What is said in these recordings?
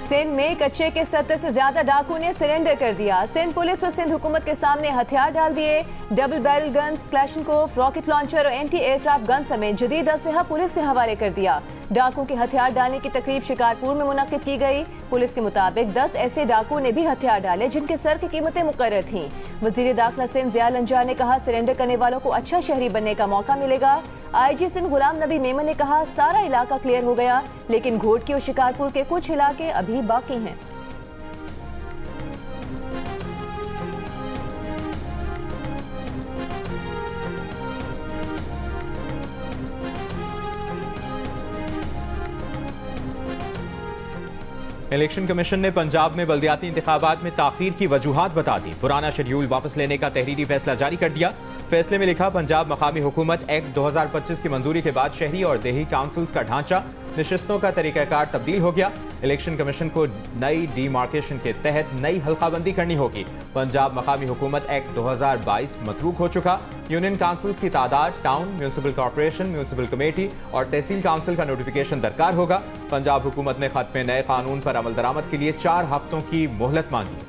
सिंध में कच्चे के 70 से ज्यादा डाकू ने सरेंडर कर दिया। सिंध पुलिस और सिंध हुकूमत के सामने हथियार डाल दिए। Double barrel guns, Kalashnikov, rocket launcher और एंटी एयरक्राफ्ट गन समेत जदीद असलहा पुलिस के हवाले कर दिया। डाकू के हथियार डालने की तकरीब शिकारपुर में मुनक्किद की गई। पुलिस के मुताबिक 10 ऐसे डाकू ने भी हथियार डाले जिनके सर की कीमतें मुकर्रर थीं। वजीर दाखिला सिंध ज़िया लंजार ने कहा, सरेंडर करने वालों को अच्छा शहरी बनने का मौका मिलेगा। IG सिंध गुलाम नबी मेमन ने कहा, सारा इलाका क्लियर हो गया, लेकिन घोटकी और शिकारपुर के कुछ इलाके अभी बाकी हैं। इलेक्शन कमीशन ने पंजाब में बल्दियाती इंतखाबात में ताखीर की वजूहात बता दी। पुराना शेड्यूल वापस लेने का तहरीरी फैसला जारी कर दिया। फैसले में लिखा, पंजाब मकामी हुकूमत एक्ट 2025 की मंजूरी के बाद शहरी और देही काउंसिल्स का ढांचा, नशिस्तों का तरीकाकार तब्दील हो गया। इलेक्शन कमीशन को नई डीमार्केशन के तहत नई हल्काबंदी करनी होगी। पंजाब मकामी हुकूमत एक्ट 2022 मतरूक हो चुका। यूनियन काउंसिल्स की तादाद, town, municipal corporation, municipal committee और तहसील काउंसिल का नोटिफिकेशन दरकार होगा। पंजाब हुकूमत ने खत्म नए कानून पर अमल दरामद के लिए 4 हफ्तों की मोहलत मांगी।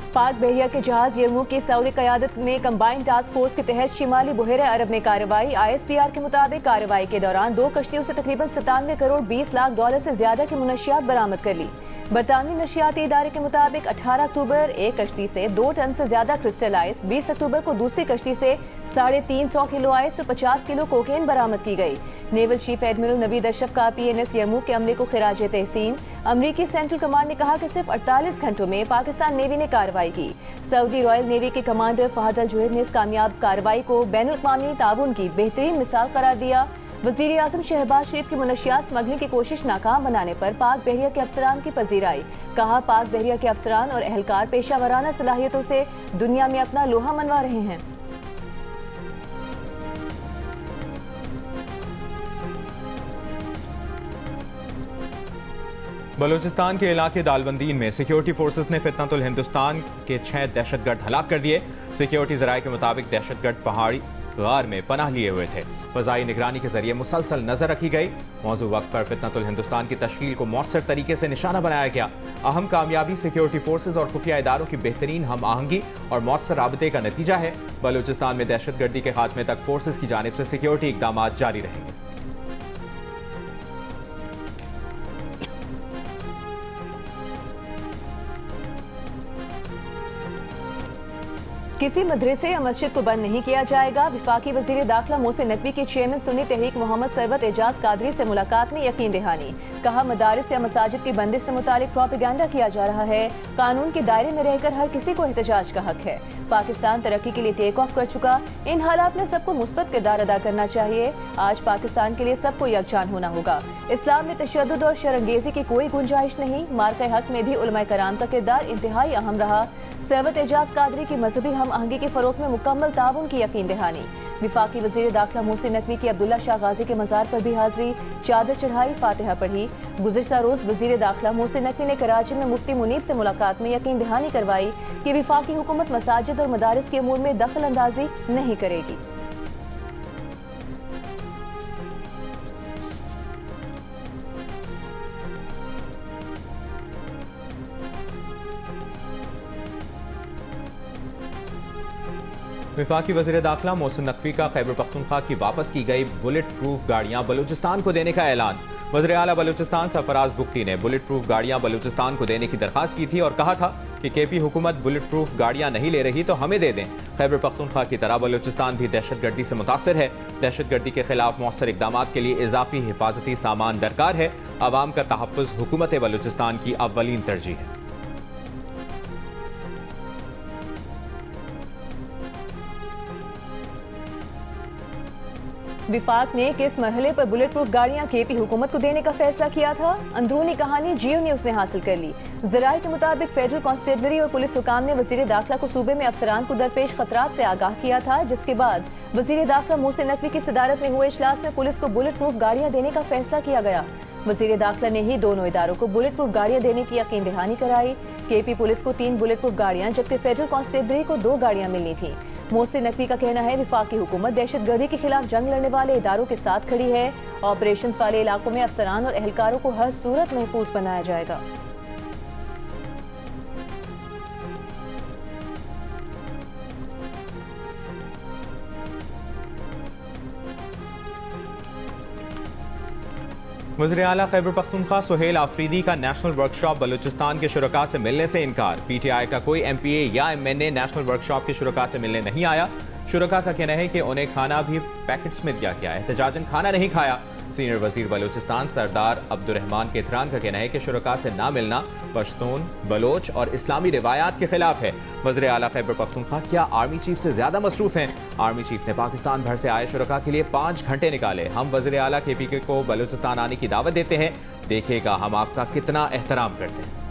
पाक बहरिया के जहाज यरमूक की सऊदी क़यादत में कंबाइंड टास्क फोर्स के तहत शिमाली बहरे अरब में कार्रवाई। ISPR के मुताबिक कार्रवाई के दौरान 2 कश्तियों से तकरीबन 97 करोड़ 20 लाख डॉलर से ज्यादा की मुनशियात बरामद कर ली। बरतानवी नशियाती इदारे के मुताबिक 18 अक्टूबर एक कश्ती से 2 टन से ज्यादा क्रिस्टल आइस, 20 अक्टूबर को दूसरी कश्ती से 350 किलो आइस और 50 किलो कोकेन बरामद की गई। Naval chief admiral Naveed Ashraf का PNS यरमूक के अमले को खिराज तहसीन। अमरीकी सेंट्रल कमांड ने कहा कि सिर्फ 48 घंटों में पाकिस्तान नेवी ने कार्रवाई की। सऊदी रॉयल नेवी के कमांडर फहद अल जुहैर ने इस कामयाब कार्रवाई को बैनुल अक़वामी ताउन की बेहतरीन मिसाल करार दिया। वज़ीर आज़म शहबाज शरीफ की मुनशियात स्मगलिंग की कोशिश नाकाम बनाने पर पाक बहरिया के अफसरान की पजीराई। कहा, पाक बहरिया के अफसरान और एहलकार पेशा वराना सलाहियतों से दुनिया में अपना लोहा मनवा रहे हैं। बलूचिस्तान के इलाके दालबंदीन में सिक्योरिटी फोर्सेस ने फितनतुल हिंदुस्तान के 6 दहशतगर्द हलाक कर दिए। सिक्योरिटी जराये के मुताबिक दहशतगर्द पहाड़ी गार में पनाह लिए हुए थे। फजाई निगरानी के जरिए मुसलसल नजर रखी गई। मौजूद वक्त पर फितनतुल हिंदुस्तान की तश्कील को मौसर तरीके से निशाना बनाया गया। अहम कामयाबी सिक्योरिटी फोर्सेज और खुफिया इदारों की बेहतरीन हम आहंगी और मौसर राबते का नतीजा है। बलूचिस्तान में दहशतगर्दी के खात्मे तक फोर्सेज की जानिब से सिक्योरिटी इकदाम जारी रहेंगे। किसी मदरसे या मस्जिद को बंद नहीं किया जाएगा। विफाकी वजीर दाखिला मोहसिन नकवी के चेयरमैन सुन्नी तहरीक मोहम्मद सरवत एजाज कादरी से मुलाकात में यकीन दहानी। कहा, मदारिस या मसाजिद की बंदिश से मुतालिक प्रोपेगेंडा किया जा रहा है। कानून के दायरे में रहकर हर किसी को एहतजाज का हक है। पाकिस्तान तरक्की के लिए टेक ऑफ कर चुका। इन हालात में सबको मुस्बत किरदार अदा करना चाहिए। आज पाकिस्तान के लिए सबको यकजान होना होगा। इस्लाम में तशद्दुद और शरंगेजी की कोई गुंजाइश नहीं। मार्के हक में भी उलमाए कराम का किरदार इंतहाई अहम रहा। सरवत एजाज कादरी की मजहबी हम आहंगी के फरोग में मुकम्मल ताउन की यकीन दहानी। विफाकी वजीर दाखिला मोहसिन नकवी की अब्दुल्ला शाह गाजी के मज़ार पर भी हाजिरी, चादर चढ़ाई, फातिहा पढ़ी। गुज़िश्ता रोज वजीर दाखिला मोहसिन नकवी ने कराची में मुफ्ती मुनीब से मुलाकात में यकीन दहानी करवाई कि विफाकी हुकूमत मसाजिद और मदारिस के अमूर में दखल अंदाजी नहीं करेगी। विफाकी वज़ीर दाखिला मोहसिन नकवी का खैबर पख्तूनख्वा की वापस की गई बुलेट प्रूफ गाड़ियां बलूचिस्तान को देने का ऐलान। वज़ीर आला बलूचिस्तान सरफराज बुख्ती ने बुलेट प्रूफ गाड़ियां बलूचिस्तान को देने की दरखास्त की थी और कहा था कि KP हुकूमत बुलेट प्रूफ गाड़ियां नहीं ले रही तो हमें दे दें। खैबर पख्तूनख्वा की तरह बलूचिस्तान भी दहशतगर्दी से मुतासर है। दहशतगर्दी के खिलाफ मौसर इकदाम के लिए इजाफी हिफाजती सामान दरकार है। अवाम का तहफ़्फ़ुज़ हुकूमत बलूचिस्तान की अव्वलीन तरजीह है। विफाक ने किस मरहले पर बुलेट प्रूफ गाड़ियां KP हुकूमत को देने का फैसला किया था? अंदरूनी कहानी जियो न्यूज ने हासिल कर ली। ज़राए के मुताबिक फेडरल कांस्टेबलरी और पुलिस हुकाम ने वजीर दाखिला को सूबे में अफसरान को दरपेश खतरात से आगाह किया था, जिसके बाद वजीर दाखिला मोहसिन नकवी की सदारत में हुए इजलास में पुलिस को बुलेट प्रूफ गाड़ियां देने का फैसला किया गया। वजीर दाखिला ने ही दोनों इदारों को बुलेट प्रूफ गाड़ियां देने की यकीन दहानी कराई। केपी पुलिस को 3 बुलेट प्रूफ गाड़ियां जबकि फेडरल कांस्टेबलरी को 2 गाड़ियां मिलनी थी। मोहसिन नकवी का कहना है वफाकी हुकूमत दहशतगर्दी के खिलाफ जंग लड़ने वाले इदारों के साथ खड़ी है। ऑपरेशन वाले इलाकों में अफसरान और एहलकारों को हर सूरत महफूज बनाया जाएगा। वज़ीर आला खैबर पख्तूनख्वा सुहेल आफरीदी का नेशनल वर्कशॉप बलूचिस्तान के शुरका से मिलने से इनकार। PTI का कोई MPA या MNA नेशनल वर्कशॉप के शुरका से मिलने नहीं आया। शुरका का कहना है कि उन्हें खाना भी पैकेट्स में दिया गया है, एहतजाजन खाना नहीं खाया। सीनियर वजीर बलूचिस्तान सरदार अब्दुर्रहमान केथरान का कहना है कि शुरका से ना मिलना पश्तून, बलोच और इस्लामी रिवायात के खिलाफ है। वज़ीर आला खैबर पख्तूनख्वा क्या आर्मी चीफ से ज्यादा मसरूफ हैं? आर्मी चीफ ने पाकिस्तान भर से आए शुरका के लिए 5 घंटे निकाले। हम वज़ीर आला KPK को बलूचिस्तान आने की दावत देते हैं, देखिएगा हम आपका कितना एहतराम करते हैं।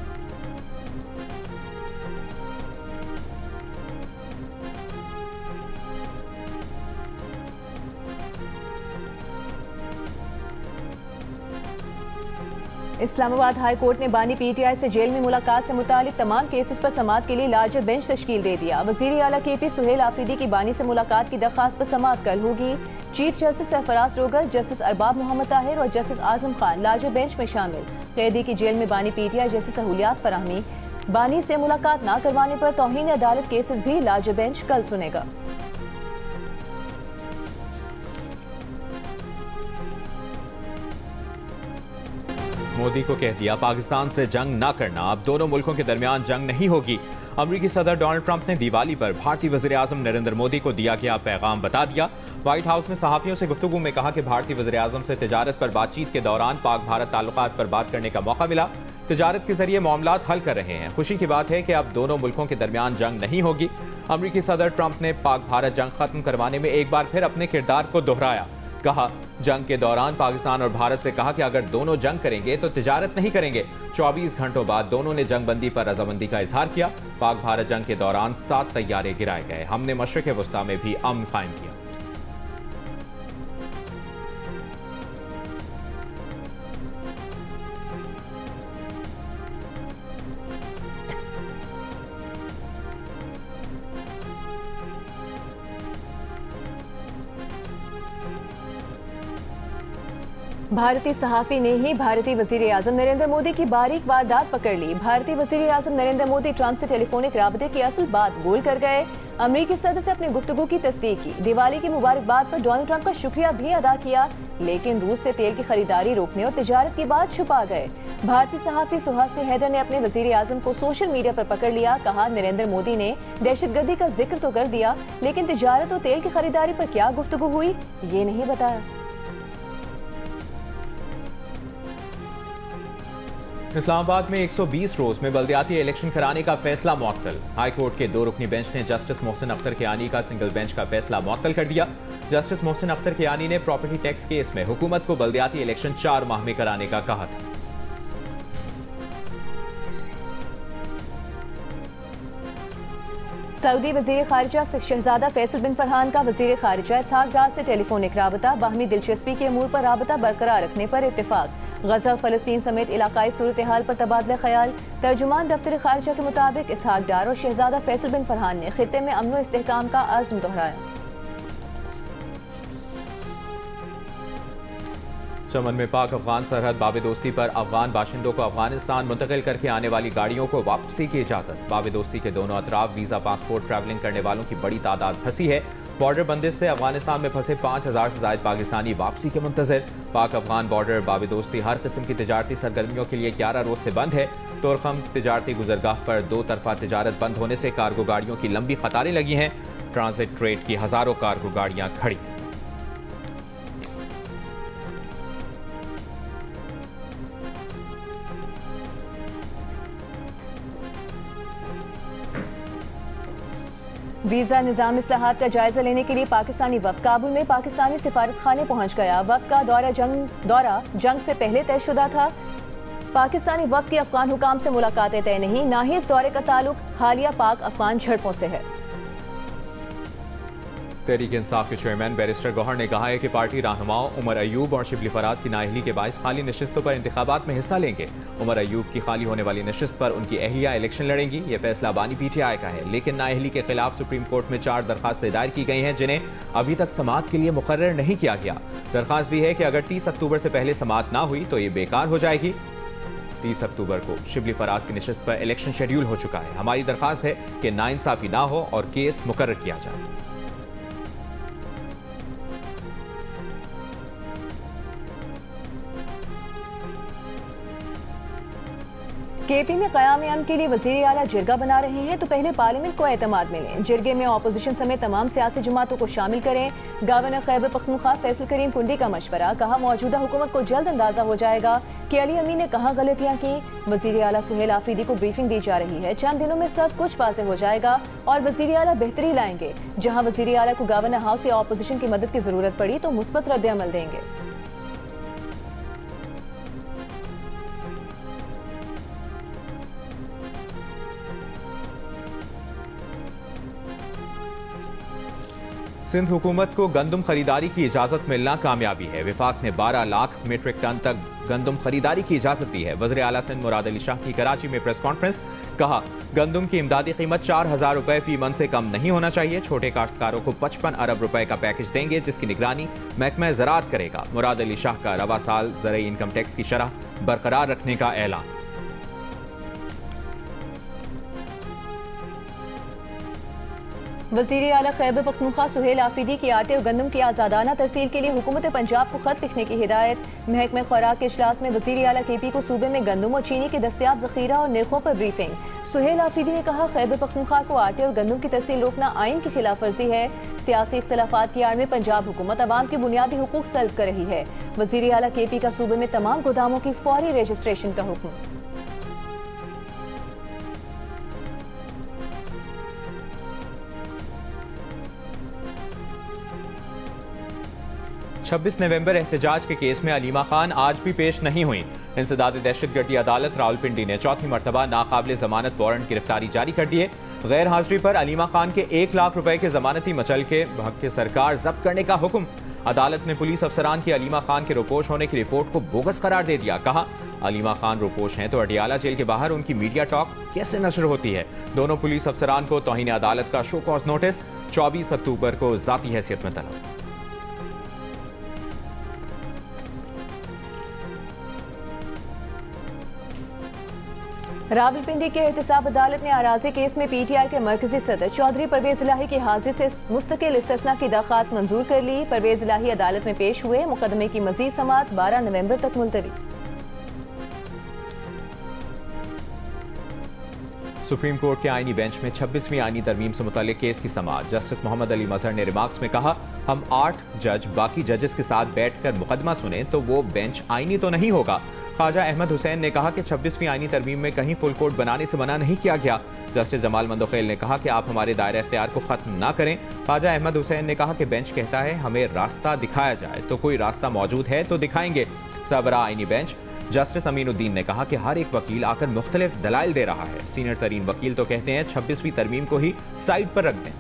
इस्लामाबाद हाई कोर्ट ने बानी PTI से जेल में मुलाकात से मुतालिक तमाम केसेस पर समाअत के लिए लार्जर बेंच तश्कील दे दिया। वज़ीर आला KP सुहेल आफरीदी की बानी से मुलाकात की दरख्वास्त पर समाअत कल होगी। चीफ जस्टिस सरफराज रोगर, जस्टिस अरबाब मोहम्मद ताहिर और justice Azam Khan larger bench में शामिल। कैदी की जेल में बानी PTI जैसी सहूलियात फराहमी, बानी से मुलाकात न करवाने पर तौहीन अदालत केसेस भी लार्जर बेंच कल सुनेगा। मोदी को कह दिया पाकिस्तान से जंग ना करना, अब दोनों मुल्कों के दरमियान जंग नहीं होगी। अमरीकी सदर डोनाल्ड ट्रंप ने दिवाली पर भारतीय वज़ीर आज़म नरेंद्र मोदी को दिया गया पैगाम बता दिया। व्हाइट हाउस में सहाफियों से गुफ्तगू में कहा कि भारतीय वज़ीर आज़म से तिजारत पर बातचीत के दौरान पाक भारत ताल्लुकात पर बात करने का मौका मिला। तिजारत के जरिए मामलात हल कर रहे हैं। खुशी की बात है कि अब दोनों मुल्कों के दरमियान जंग नहीं होगी। अमरीकी सदर ट्रंप ने पाक भारत जंग खत्म करवाने में एक बार फिर अपने किरदार को दोहराया। कहा जंग के दौरान पाकिस्तान और भारत से कहा कि अगर दोनों जंग करेंगे तो तिजारत नहीं करेंगे। 24 घंटों बाद दोनों ने जंगबंदी पर रजामंदी का इजहार किया। पाक भारत जंग के दौरान 7 तैयारे गिराए गए। हमने मशरिक़ वस्ता में भी अमन कायम किया। भारतीय सहाफी ने ही भारतीय वजीर आजम नरेंद्र मोदी की बारीक वारदात पकड़ ली। भारतीय वजीर आजम नरेंद्र मोदी ट्रंप से टेलीफोनिक राबते की असल बात गोल कर गए। अमरीकी सदर से अपनी गुफ्तगू की तस्दीक की। दिवाली की मुबारकबाद पर डोनाल्ड ट्रंप का शुक्रिया भी अदा किया, लेकिन रूस से तेल की खरीदारी रोकने और तिजारत की बात छुपा गए। भारतीय सहाफी सुहासिनी हैदर ने अपने वजीर आजम को सोशल मीडिया पर पकड़ लिया। कहा नरेंद्र मोदी ने दहशतगर्दी का जिक्र तो कर दिया, लेकिन तिजारत और तेल की खरीदारी पर क्या गुफ्तगू हुई ये नहीं बताया। इस्लामाबाद में 120 रोज में बल्दियाती इलेक्शन कराने का फैसला मुअत्तल। हाई कोर्ट के 2 रुकनी बेंच ने जस्टिस मोहसिन अख्तर कियानी का सिंगल बेंच का फैसला मुअत्तल कर दिया। जस्टिस मोहसिन अख्तर कियानी ने प्रॉपर्टी टैक्स केस में हुकूमत को बल्दियाती इलेक्शन 4 माह में कराने का कहा था। सऊदी वजीर खारिजा शहजादा फैसल बिन फरहान का वजीर खारिजा इसहाक डार से टेलीफोनिक राबता, बाहमी दिलचस्पी के अमूर पर राबता बरकरार रखने पर इत्तेफाक। गजा फलस्तीन समेत इलाकाई सूरत हाल पर तबादला ख्याल। तर्जुमान दफ्तर खारिजा के मुताबिक इसहाक डार और शहजादा फैसल बिन फरहान ने खित्ते में अमन व इस्तेहकाम का आज़म दोहराया। चमन में पाक अफगान सरहद बाबेदोस्ती पर अफगान बाशिंदों को अफगानिस्तान मुंतकिल करके आने वाली गाड़ियों को वापसी की इजाजत। बाबेदोस्ती के दोनों अतराफ वीजा पासपोर्ट ट्रैवलिंग करने वालों की बड़ी तादाद फंसी है। बॉर्डर बंदिश से अफगानिस्तान में फंसे 5000 से ज्यादा पाकिस्तानी वापसी के मुंतजर। पाक अफगान बॉर्डर बाबेदोस्ती हर किस्म की तिजारती सरगर्मियों के लिए 11 रोज से बंद है। तोरखम तिजारती गुजरगाह पर 2 तरफा तिजारत बंद होने से कार्गो गाड़ियों की लंबी कतारें लगी हैं। ट्रांजिट ट्रेड की हजारों कार्गो गाड़ियां खड़ी। वीजा निजाम इस्लाहात का जायजा लेने के लिए पाकिस्तानी वफ्द काबुल में पाकिस्तानी सिफारत खाने पहुंच गया। वफ्द का दौरा जंग से पहले तयशुदा था। पाकिस्तानी वफ्द की अफगान हुकाम से मुलाकातें तय नहीं, ना ही इस दौरे का ताल्लुक हालिया पाक अफगान झड़पों से है। तहरीक इंसाफ के चेयरमैन बैरिस्टर गौहर ने कहा है कि पार्टी रहनुमाओं उमर अयूब और शिबली फराज की नाअहली के बायस खाली नशिस्तों पर इंतखाबात में हिस्सा लेंगे। उमर अयूब की खाली होने वाली नशिस्त पर उनकी अहलिया इलेक्शन लड़ेंगी। ये फैसला बानी पीटीआई का है, लेकिन नाअहली के खिलाफ सुप्रीम कोर्ट में 4 दरखास्तें दायर की गई हैं जिन्हें अभी तक समाअत के लिए मुकर्रर नहीं किया गया। दरखास्त दी है कि अगर 30 अक्टूबर से पहले समाअत ना हुई तो ये बेकार हो जाएगी। 30 अक्टूबर को शिबली फराज की नशिस्त पर इलेक्शन शेड्यूल हो चुका है। हमारी दरखास्त है कि नाइंसाफी ना हो और केस मुकर्रर किया जाए। केपी में क़याम-ए-अमन के लिए वज़ीर आला जिरगा बना रहे हैं तो पहले पार्लियामेंट को एतमाद मिलें। जिरगे में अपोजिशन समेत तमाम सियासी जमातों को शामिल करें। गवर्नर खैबर पख्तूनख्वा फैसल करीम कुंडी का मशवरा, कहा मौजूदा हुकूमत को जल्द अंदाजा हो जाएगा कि अली अमीन ने कहाँ गलतियाँ की। वज़ीर आला सुहेल आफरीदी को ब्रीफिंग दी जा रही है, चंद दिनों में सब कुछ वाज़ेह हो जाएगा और वज़ीर आला बेहतरी लाएंगे। जहाँ वज़ीर आला को गवर्नर हाउस या अपोजिशन की मदद की जरूरत पड़ी तो मुस्बत रद्द-ए-अमल देंगे। सिंध हुकूमत को गंदम खरीदारी की इजाजत मिलना कामयाबी है। विफाक ने 12 लाख मीट्रिक टन तक गंदम खरीदारी की इजाजत दी है। वज़ीर आला सिंध मुराद अली शाह की कराची में प्रेस कॉन्फ्रेंस, कहा गंदम की इमदादी कीमत 4000 रुपए फी मन से कम नहीं होना चाहिए। छोटे काश्तकारों को 55 अरब रुपए का पैकेज देंगे जिसकी निगरानी महकमा ज़राअत करेगा। मुराद अली शाह का रवा साल ज़रई इनकम टैक्स की शरह बरकरार रखने का ऐलान। वज़ीर आला खैबर पख्तूनख्वा सुहेल आफरीदी की आटे और गंदम की आज़ादाना तरसील के लिए हुकूमत पंजाब को खत लिखने की हिदायत। महकमा खुराक के इजलास में वज़ीर आला केपी को सूबे में गंदम और चीनी के दस्तियाब ज़ख़ीरा और निर्खों पर ब्रीफिंग। सुहेल आफरीदी ने कहा खैबर पख्तूनख्वा को आटे और गंदम की तरसील रोकना आइन की खिलाफ वर्जी है। सियासी इख्तलाफात की आड़ में पंजाब हुकूमत अवाम के बुनियादी हुकूक सल्ब कर रही है। वज़ीर आला केपी का सूबे में तमाम गोदामों की फौरी रजिस्ट्रेशन का हुक्म। 26 नवंबर एहतजाज के केस में अलीमा खान आज भी पेश नहीं हुई। इंसदाद दहशतगर्दी अदालत रावलपिंडी ने चौथी मरतबा नाकाबिल जमानत वारंट गिरफ्तारी जारी कर दिए। गैर हाजिरी पर अलीमा खान के 1 लाख रुपए के जमानती मचल के हक के सरकार जब्त करने का हुक्म। अदालत ने पुलिस अफसरान की अलीमा खान के रोपोश होने की रिपोर्ट को बोगस करार दे दिया। कहा अलीमा खान रोपोश हैं तो अडियाला जेल के बाहर उनकी मीडिया टॉक कैसे नशर होती है। दोनों पुलिस अफसरान को तौहीन अदालत का शो कॉज नोटिस 24 अक्टूबर को जाती हैसियत में तलब। रावलपिंडी के एहतसाब अदालत ने अराजी केस में पीटीआई के मरकजी सदर चौधरी परवेज इलाही की हाजिरी से मुस्तकिल इस्तिस्ना की दरख्वास्त मंजूर कर ली। परवेज इलाही अदालत में पेश हुए। मुकदमे की मजीद समाअत 12 नवंबर तक मुलतवी। सुप्रीम कोर्ट के आईनी बेंच में 26वीं आईनी तरमीम से मुताल्लिक केस की समाअत। जस्टिस मोहम्मद अली मजहर ने रिमार्क्स में कहा हम 8 जज बाकी जजेस के साथ बैठकर मुकदमा सुने तो वो बेंच आईनी तो नहीं होगा। ख्वाजा अहमद हुसैन ने कहा कि 26वीं आईनी तरमीम में कहीं फुल कोर्ट बनाने से मना नहीं किया गया। जस्टिस जमाल मंदोखेल ने कहा कि आप हमारे दायरा इख्तियार को खत्म ना करें। ख्वाजा अहमद हुसैन ने कहा कि बेंच कहता है हमें रास्ता दिखाया जाए तो कोई रास्ता मौजूद है तो दिखाएंगे। सरबराह आईनी बेंच जस्टिस अमीनुद्दीन ने कहा कि हर एक वकील आकर मुख्तलिफ दलाइल दे रहा है। सीनियर तरीन वकील तो कहते हैं 26वीं तरमीम को ही साइड पर रख दें।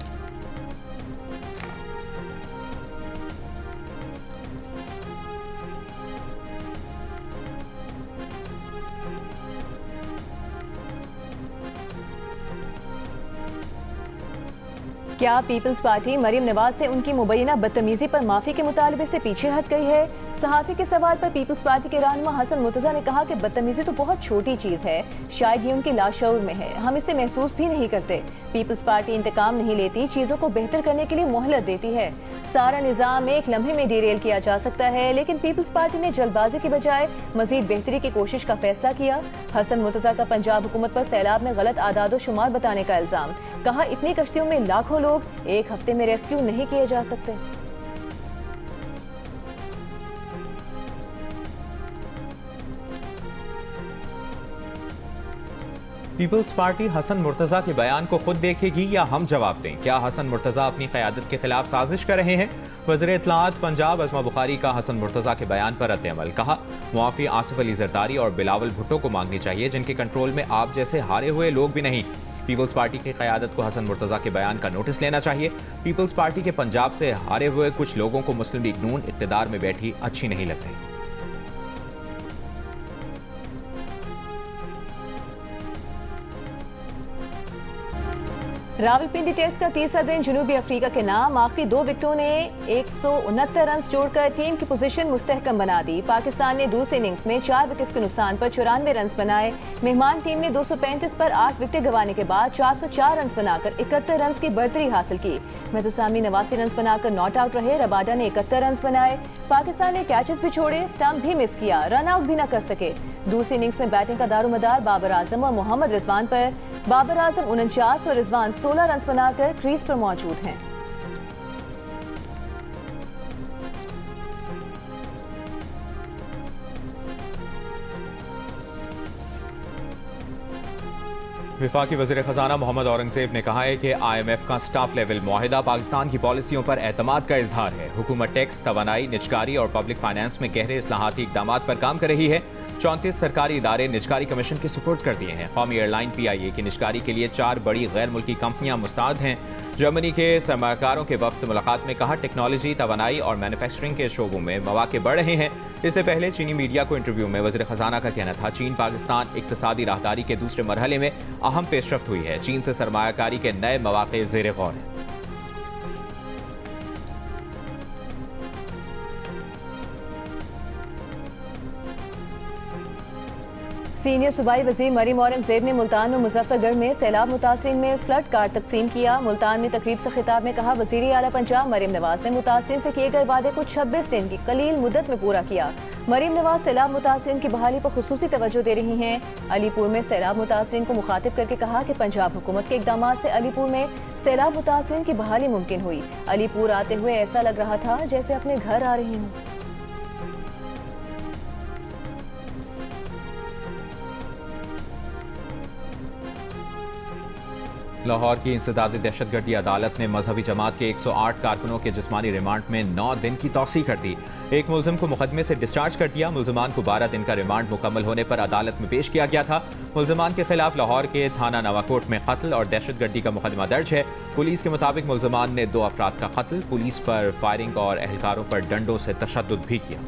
क्या पीपल्स पार्टी मरीम नवाज से उनकी मुबैना बदतमीजी पर माफी के मुतालबे से पीछे हट गई है? सहाफी के सवाल पर पीपल्स पार्टी के रहनुमा हसन मुर्तजा ने कहा कि बदतमीजी तो बहुत छोटी चीज है, शायद ये उनकी लाशऊर में है, हम इसे महसूस भी नहीं करते। पीपल्स पार्टी इंतकाम नहीं लेती, चीजों को बेहतर करने के लिए मोहलत देती है। सारा निजाम एक लम्हे में डिरेल किया जा सकता है, लेकिन पीपल्स पार्टी ने जल्दबाजी की बजाय मजीद बेहतरी की कोशिश का फैसला किया। हसन मुर्तजा का पंजाब हुकूमत पर सैलाब में गलत आदादो शुमार बताने का इल्जाम। कहा इतनी कश्तियों में लाखों लोग एक हफ्ते में रेस्क्यू नहीं किए जा सकते। पीपल्स पार्टी हसन मुर्तजा के बयान को खुद देखेगी या हम जवाब दें? क्या हसन मुर्तजा अपनी क़यादत के खिलाफ साजिश कर रहे हैं? वज़ीर इत्तलाआत पंजाब अज़मा बुखारी का हसन मुर्तजा के बयान पर रद्द-ए-अमल। कहा मुआफ़ी आसिफ अली जरदारी और बिलावल भुट्टो को मांगनी चाहिए जिनके कंट्रोल में आप जैसे हारे हुए लोग भी नहीं। पीपल्स पार्टी की क़यादत को हसन मुर्तज़ा के बयान का नोटिस लेना चाहिए। पीपल्स पार्टी के पंजाब से हारे हुए कुछ लोगों को मुस्लिम लीग नून इक़्तिदार में बैठी अच्छी नहीं लग रही। रावलपिंडी टेस्ट का तीसरा दिन जनूबी अफ्रीका के नाम। आखिरी 2 विकेटों ने 169 रन जोड़कर टीम की पोजीशन मुस्तहकम बना दी। पाकिस्तान ने दूसरी इनिंग्स में 4 विकेट्स के नुकसान पर 94 रन बनाए। मेहमान टीम ने 235 पर 8 विकेट गंवाने के बाद 404 रन बनाकर 71 रन की बढ़तरी हासिल की। मेहतुसामी 89 रन बनाकर नॉट आउट रहे। रबाडा ने 71 रन बनाए। पाकिस्तान ने कैचेस भी छोड़े, स्टंप भी मिस किया, रन आउट भी न कर सके। दूसरी इनिंग्स में बैटिंग का दारोमदार बाबर आजम और मोहम्मद रिजवान पर। बाबर आजम 49 और रिजवान 16 रन बनाकर क्रीज पर मौजूद हैं। विफाकी वज़ीर ख़ज़ाना मोहम्मद औरंगज़ेब ने कहा है कि IMF का स्टाफ लेवल मुआहिदा पाकिस्तान की पॉलिसियों पर एतमाद का इजहार है। हुकूमत टैक्स, तवानाई, निजकारी और पब्लिक फाइनेंस में गहरे इस्लाहाती इक़दामात पर काम कर रही है। 34 सरकारी इदारे निजकारी कमीशन के सुपुर्द कर दिए हैं। कौमी एयरलाइन PIA की निजकारी के लिए 4 बड़ी गैर मुल्की कंपनियां मुस्ताद हैं। जर्मनी के सरमाकारों के वक्त से मुलाकात में कहा, टेक्नोलॉजी, तवानाई और मैन्युफैक्चरिंग के शोबों में मौके बढ़ रहे हैं। इससे पहले चीनी मीडिया को इंटरव्यू में वज़ीर ख़ज़ाना का कहना था, चीन पाकिस्तान इक़्तिसादी राहदारी के दूसरे मरहले में अहम पेशरफ्त हुई है। चीन से सरमायाकारी के नए मौके ज़ेर गौर हैं। सीनियर सूबाई वज़ीर मरीम औरंगज़ेब ने मुल्तान और मुजफ्फरगढ़ में सैलाब मुतासरीन में फ्लड कार्ड तकसीम किया। मुल्तान में तकरीब से खिताब में कहा, वज़ीर आला पंजाब मरीम नवाज ने मुतासरीन से किए गए वादे को 26 दिन की कलील मुद्दत में पूरा किया। मरीम नवाज सैलाब मुतासरीन की बहाली पर खुसूसी तवज्जो दे रही हैं। अलीपुर में सैलाब मुतासरीन को मुखातिब करके कहा कि पंजाब हुकूमत के इक़दाम से अलीपुर में सैलाब मुतासरीन की बहाली मुमकिन हुई। अलीपुर आते हुए ऐसा लग रहा था जैसे अपने घर आ रही हूँ। लाहौर की इंसदादी दहशतगर्दी अदालत ने मजहबी जमात के 108 कारकुनों के जिस्मानी रिमांड में 9 दिन की तौसीह कर दी। एक मुलजिम को मुकदमे से डिस्चार्ज कर दिया। मुलजमान को 12 दिन का रिमांड मुकम्मल होने पर अदालत में पेश किया गया था। मुलजमान के खिलाफ लाहौर के थाना नवाकोट में कत्ल और दहशतगर्दी का मुकदमा दर्ज है। पुलिस के मुताबिक मुलजमान ने 2 अफराद का कत्ल, पुलिस पर फायरिंग और एहलकारों पर डंडों से तशद्दुद भी किया।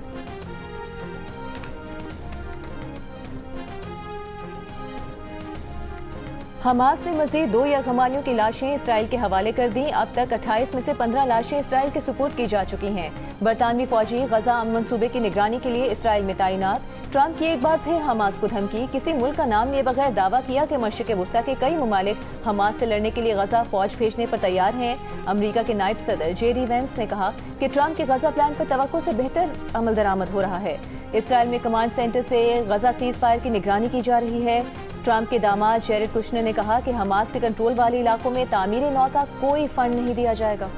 हमास ने मजीद 2 यरगमालियों की लाशें इसराइल के हवाले कर दी। अब तक 28 में से 15 लाशें इसराइल के सुपुर्द की जा चुकी हैं। बरतानवी फौजी गजा अमन मंसूबे की निगरानी के लिए इसराइल में तैनात। ट्रंप की एक बार फिर हमास को धमकी। किसी मुल्क का नाम लिए बगैर दावा किया कि मशरिक़ वुस्ता के कई ममालिक हमास से लड़ने के लिए गजा फौज भेजने पर तैयार हैं। अमरीका के नायब सदर JD वेंस ने कहा कि ट्रंप के गजा प्लान पर तवक्को से बेहतर अमल दरामद हो रहा है। इसराइल में कमांड सेंटर से गजा सीज फायर की निगरानी की जा रही है। ट्रंप के दामाद जेरेड कुशनर ने कहा कि हमास के कंट्रोल वाले इलाकों में तामीर नौ का कोई फंड नहीं दिया जाएगा।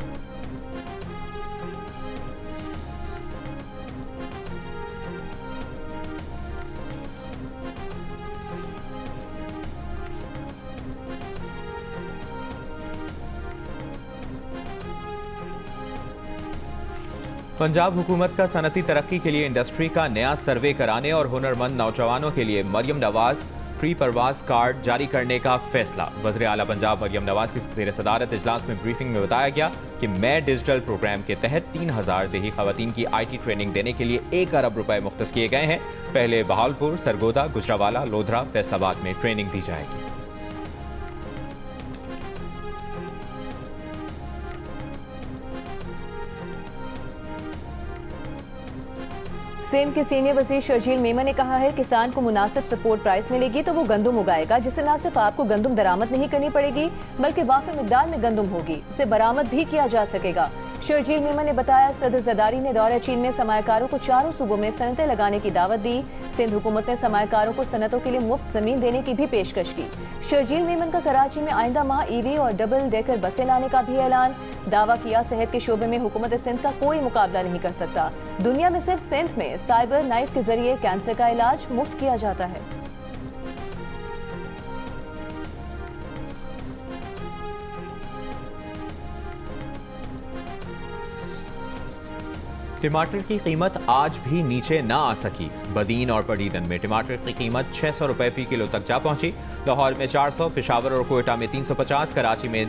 पंजाब हुकूमत का सनती तरक्की के लिए इंडस्ट्री का नया सर्वे कराने और हुनरमंद नौजवानों के लिए मरियम नवाज फ्री परवाज कार्ड जारी करने का फैसला। वज़ीर आला पंजाब मरियम नवाज की ज़ेर सदारत इजलास में ब्रीफिंग में बताया गया कि मैं डिजिटल प्रोग्राम के तहत 3000 देही खवातीन की IT ट्रेनिंग देने के लिए 1 अरब रुपए मुख्तस किए गए हैं। पहले बहावलपुर, सरगोदा, गुजरावाला, लोधरा, फैसलाबाद में ट्रेनिंग दी जाएगी। सिंध के सीनियर वजीर शर्जील मेमन ने कहा है, किसान को मुनासिब सपोर्ट प्राइस मिलेगी तो वो गंदुम उगाएगा, जिससे न सिर्फ आपको गंदुम दरामद नहीं करनी पड़ेगी बल्कि वाफिर मिकदार में गंदुम होगी, उसे बरामद भी किया जा सकेगा। शर्जील मेमन ने बताया, सदर जरदारी ने दौरे चीन में सरमायाकारों को 4 सूबों में सनतें लगाने की दावत दी। सिंध हुकूमत ने सरमायाकारों को सनतों के लिए मुफ्त जमीन देने की भी पेशकश की। शर्जील मेमन का कराची में आइंदा माह EV और डबल डेकर बसें लाने का भी ऐलान। दावा किया, सेहत के शोबे में हुकूमत सिंध का कोई मुकाबला नहीं कर सकता। दुनिया में सिर्फ सिंध में साइबर नाइफ के जरिए कैंसर का इलाज मुफ्त किया जाता है। टमाटर की कीमत आज भी नीचे ना आ सकी। बदीन और पडीदन में टमाटर की कीमत 600 रुपए फी किलो तक जा पहुंची। लाहौर में 400, पेशावर और कोयटा में 350, कराची में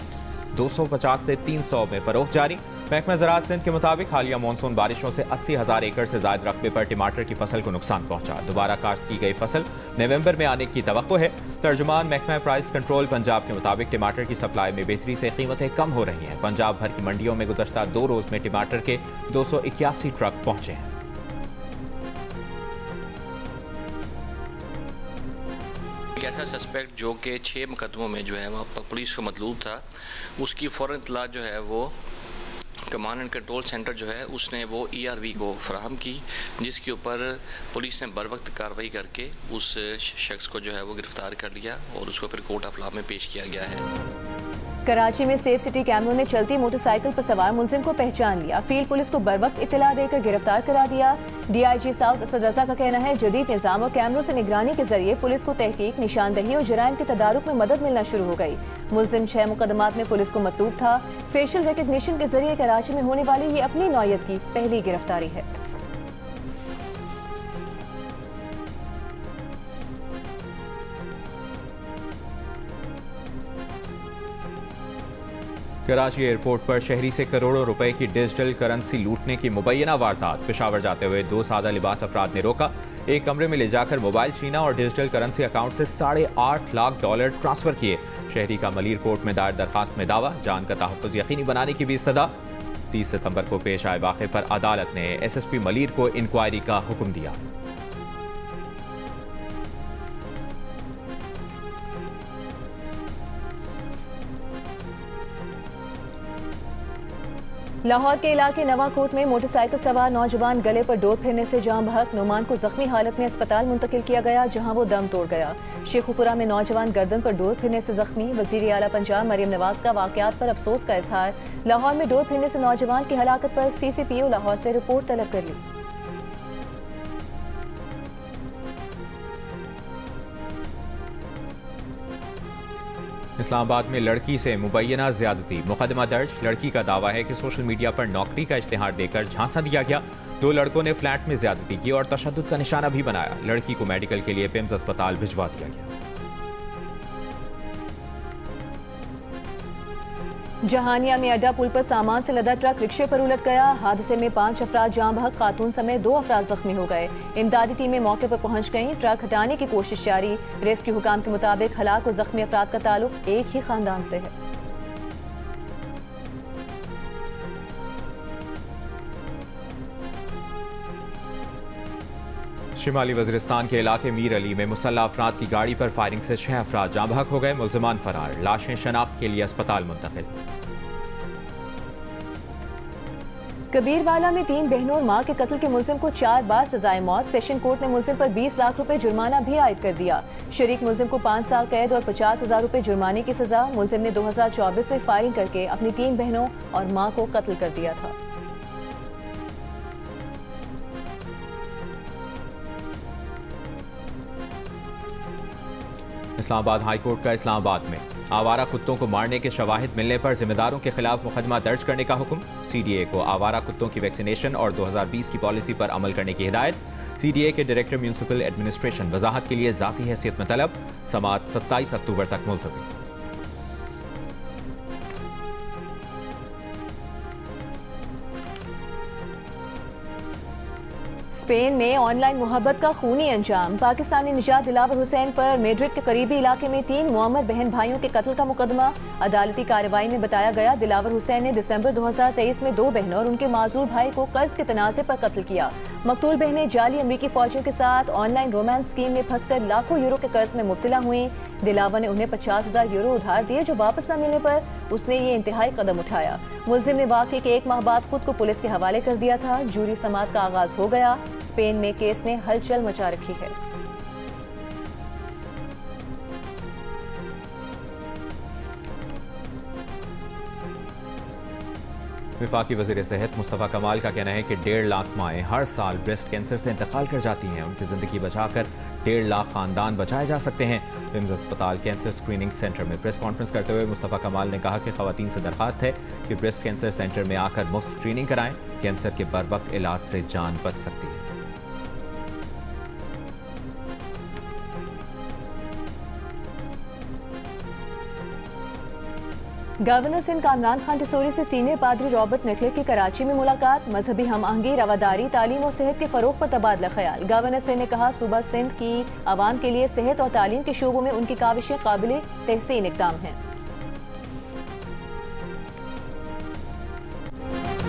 250 से 300 में फरोख्त जारी। महकमा ज़राअत सिंध के मुताबिक हालिया मानसून बारिशों से 80,000 एकड़ से ज्यादा रकबे पर टमाटर की फसल को नुकसान पहुंचा। दोबारा काश्त की गई फसल नवंबर में आने की तवक्को है। तर्जुमान महकमा प्राइस कंट्रोल पंजाब के मुताबिक टमाटर की सप्लाई में बेहतरी से कीमतें कम हो रही हैं। पंजाब भर की मंडियों में गुज़श्ता 2 रोज में टमाटर के 281 ट्रक पहुंचे हैं। एक ऐसा सस्पेक्ट जो कि 6 मुकदमों में जो है वहाँ पर पुलिस को मतलूब था, उसकी फ़ौरन इत्तला जो है वो कमांड एंड कंट्रोल सेंटर जो है उसने वो ERV को फराहम की, जिसके ऊपर पुलिस ने बर वक्त कार्रवाई करके उस शख्स को जो है वो गिरफ्तार कर लिया और उसको फिर कोर्ट ऑफ लॉ में पेश किया गया है। कराची में सेफ सिटी कैमरों ने चलती मोटरसाइकिल पर सवार मुलजिम को पहचान लिया। फील्ड पुलिस को बरवक्त इत्तला देकर गिरफ्तार करा दिया। DIG साउथ असद रजा का कहना है जदीद निज़ाम और कैमरों से निगरानी के जरिए पुलिस को तहकीक, निशानदही और जराइम के तदारुक में मदद मिलना शुरू हो गई। मुलजिम 6 मुकदमात में पुलिस को मतलूब था। फेशियल रिकग्निशन के जरिए कराची में होने वाली ये अपनी नौयत की पहली गिरफ्तारी है। कराची एयरपोर्ट पर शहरी से करोड़ों रुपए की डिजिटल करेंसी लूटने की मुबैना वारदात। पेशावर जाते हुए 2 सादा लिबास अफराद ने रोका, एक कमरे में ले जाकर मोबाइल छीना और डिजिटल करेंसी अकाउंट से $8.5 लाख ट्रांसफर किए। शहरी का मलीर कोर्ट में दायर दरखास्त में दावा, जान का तहफ़्फ़ुज़ यकीनी बनाने की भी इस्तदा। 30 सितंबर को पेश आए वाक़े पर अदालत ने SSP मलीर को इंक्वायरी का हुक्म दिया। लाहौर के इलाके नवाकोट में मोटरसाइकिल सवार नौजवान गले पर डोर फिरने से जान बहक। नुमान को जख्मी हालत में अस्पताल मुंतकिल किया गया, जहां वो दम तोड़ गया। शेखुपुरा में नौजवान गर्दन पर डोर फिरने से जख्मी। वजीर आला पंजाब मरियम नवाज का वाकयात पर अफसोस का इजहार। लाहौर में डोर फिरने से नौजवान की हलाकत पर CCPO लाहौर से रिपोर्ट तलब कर ली। इस्लामाबाद में लड़की से मुबैना ज्यादती, मुकदमा दर्ज। लड़की का दावा है कि सोशल मीडिया पर नौकरी का इश्तिहार देकर झांसा दिया गया। 2 लड़कों ने फ्लैट में ज्यादती की और तशद्दुद का निशाना भी बनाया। लड़की को मेडिकल के लिए पिम्स अस्पताल भिजवा दिया गया। जहानिया में अड्डा पुल पर सामान से लदा ट्रक रिक्शे पर उलट गया। हादसे में 5 अफराद जान बहक, खातून समेत 2 अफराद जख्मी हो गए। इमदादी टीमें मौके पर पहुंच गईं। ट्रक हटाने की कोशिश जारी। रेस्क्यू हुकाम के मुताबिक हलाक और जख्मी अफराद का ताल्लुक एक ही खानदान से है। शिमाली वज़ीरिस्तान के इलाके मीर अली में मुसल्लह अफराद की गाड़ी पर फायरिंग से 6 अफराद जाँ बहक हो गए। मुल्ज़िमान फरार, लाशें शनाख्त के लिए अस्पताल मुंतकिल। कबीरवाला में 3 बहनों और मां के कत्ल के मुलजिम को 4 बार सजाए मौत। सेशन कोर्ट ने मुलजिम पर 20 लाख रुपए जुर्माना भी आयद कर दिया। शरीक मुलजिम को 5 साल कैद और 50,000 रुपए जुर्माने की सजा। मुलजिम ने 2024 में फायरिंग करके अपनी 3 बहनों और मां को कत्ल कर दिया था। इस्लामाबाद हाईकोर्ट का इस्लामाबाद में आवारा कुत्तों को मारने के शवाहिद मिलने पर जिम्मेदारों के खिलाफ मुकदमा दर्ज करने का हुक्म। CDA को आवारा कुत्तों की वैक्सीनेशन और 2020 की पॉलिसी पर अमल करने की हिदायत। CDA के डायरेक्टर म्यूनिसिपल एडमिनिस्ट्रेशन वजाहत के लिए जाती हैसियत में तलब। समाअत 27 अक्टूबर तक मुलतवी। स्पेन में ऑनलाइन मोहब्बत का खूनी अंजाम। पाकिस्तानी निजात दिलावर हुसैन पर मैड्रिड के करीबी इलाके में 3 मुअम्मर बहन भाइयों के कत्ल का मुकदमा। अदालती कार्रवाई में बताया गया, दिलावर हुसैन ने दिसंबर 2023 में 2 बहनों और उनके माजूर भाई को कर्ज के तनाज़े पर कत्ल किया। मकतूल बहनें जाली अमरीकी फौजियों के साथ ऑनलाइन रोमांस स्कीम में फंसकर लाखों यूरो के कर्ज में मुब्तला हुई। दिलावर ने उन्हें 50,000 यूरो उधार दिए, जो वापस न मिलने पर उसने ये इंतहाई कदम उठाया। मुलजिम ने वाक़े के 1 माह बाद खुद को पुलिस के हवाले कर दिया था। जूरी समाअत का आगाज हो गया। स्पेन में केस ने हलचल मचा रखी है। वफाकी वज़ीर सेहत मुस्तफ़ा कमाल का कहना है कि 1.5 लाख माएँ हर साल ब्रेस्ट कैंसर से इंतकाल कर जाती हैं। उनकी जिंदगी बचाकर 1.5 लाख खानदान बचाए जा सकते हैं। विम्स अस्पताल कैंसर स्क्रीनिंग सेंटर में प्रेस कॉन्फ्रेंस करते हुए मुस्तफ़ा कमाल ने कहा कि खवातीन से दरखास्त है कि ब्रेस्ट कैंसर सेंटर में आकर मुफ्त स्क्रीनिंग कराएं। कैंसर के बर वक्त इलाज से जान बच सकती है। गवर्नर सिंध कामरान खान टिसोरी से सीनियर पादरी रॉबर्ट निकले की कराची में मुलाकात। मजहबी हम आहंगी, रवादारी, तालीम और सेहत के फरोग पर तबादला ख्याल। गवर्नर सिंध ने कहा सूबा सिंध की आवाम के लिए सेहत और तालीम के शोबों में उनकी काविशें काबिल तहसीन इक़दाम हैं।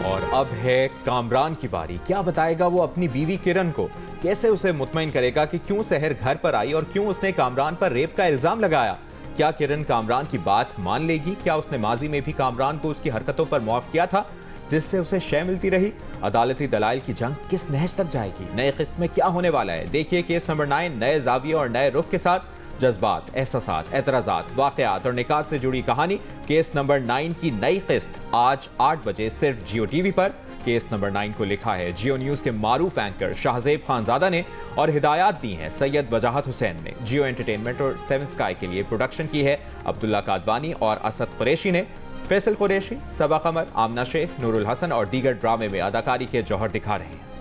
और अब है कामरान की बारी। क्या बताएगा वो अपनी बीवी किरण को? कैसे उसे मुतमईन करेगा कि क्यों सहर घर पर आई और क्यों उसने कामरान पर रेप का इल्जाम लगाया? क्या किरण कामरान की बात मान लेगी? क्या उसने माजी में भी कामरान को उसकी हरकतों पर माफ किया था जिससे उसे शय मिलती रही? अदालती दलाइल की जंग किस नहज तक जाएगी? नए किस्त में क्या होने वाला है? देखिए केस नंबर 9 नए जाविये और नए रुख के साथ जज्बात, एहसासात, एतराजात, वाकयात और निकात से जुड़ी कहानी। केस नंबर 9 की नई किस्त आज 8 बजे सिर्फ जियो टीवी पर। केस नंबर 9 को लिखा है जियो न्यूज के मारूफ एंकर शाहजेब खानजादा ने और हिदायत दी हैं सैयद वजाहत हुसैन ने। जियो एंटरटेनमेंट और 7 स्काई के लिए प्रोडक्शन की है अब्दुल्ला कादवानी और असद कुरैशी ने। फैसल कुरैशी, सबा कमर, आमना शेख, नूरुल हसन और दीगर ड्रामे में अदाकारी के जौहर दिखा रहे हैं।